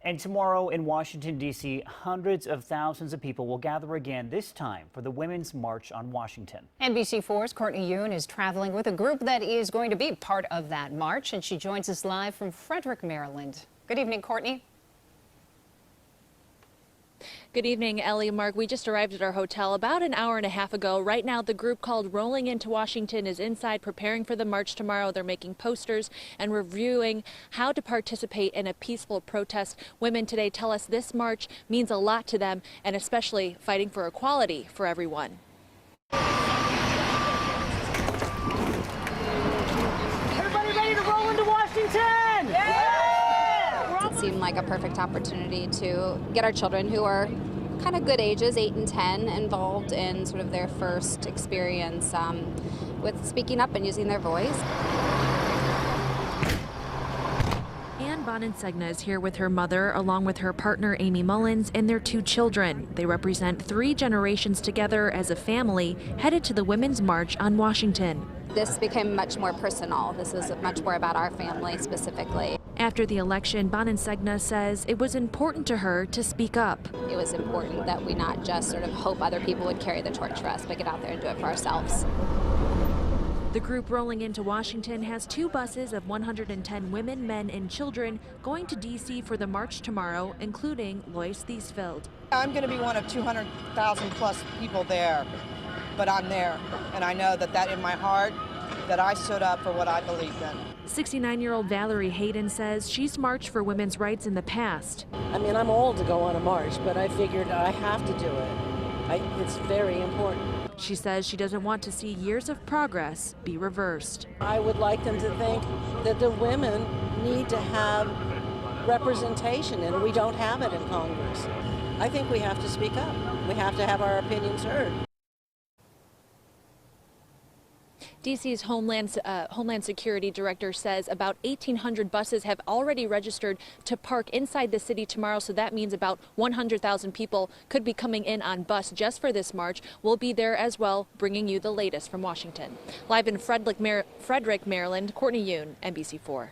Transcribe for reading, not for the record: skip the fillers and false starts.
And tomorrow in Washington, D.C., hundreds of thousands of people will gather again, this time for the Women's March on Washington. NBC4's Courtney Yuen is traveling with a group that is going to be part of that march, and she joins us live from Frederick, Maryland. Good evening, Courtney. Good evening, Ellie. Mark, we just arrived at our hotel about an hour and a half ago. Right now, the group called Rolling Into Washington is inside preparing for the march tomorrow. They're making posters and reviewing how to participate in a peaceful protest. Women today tell us this march means a lot to them, and especially fighting for equality for everyone. Everybody ready to roll into Washington? Yeah! It seemed like a perfect opportunity to get our children, who are kind of good ages, 8 and 10, involved in sort of their first experience with speaking up and using their voice. Segna is here with her mother, along with her partner Amy Mullins and their 2 children. They represent 3 generations together as a family headed to the Women's March on Washington. This became much more personal. This is much more about our family specifically. After the election, Segna says it was important to her to speak up. It was important that we not just sort of hope other people would carry the torch for us, but get out there and do it for ourselves. The group Rolling Into Washington has 2 buses of 110 women, men, and children going to D.C. for the march tomorrow, including Lois Thiesfeld. I'm going to be one of 200,000 plus people there, but I'm there, and I know that in my heart, that I stood up for what I believed in. 69-year-old Valerie Hayden says she's marched for women's rights in the past. I mean, I'm old to go on a march, but I figured I have to do it. It's very important. She says she doesn't want to see years of progress be reversed. I would like them to think that the women need to have representation, and we don't have it in Congress. I think we have to speak up. We have to have our opinions heard. D.C.'s Homeland Security Director says about 1,800 buses have already registered to park inside the city tomorrow, so that means about 100,000 people could be coming in on bus just for this march. We'll be there as well, bringing you the latest from Washington. Live in Frederick, Maryland, Courtney Yuen, NBC4.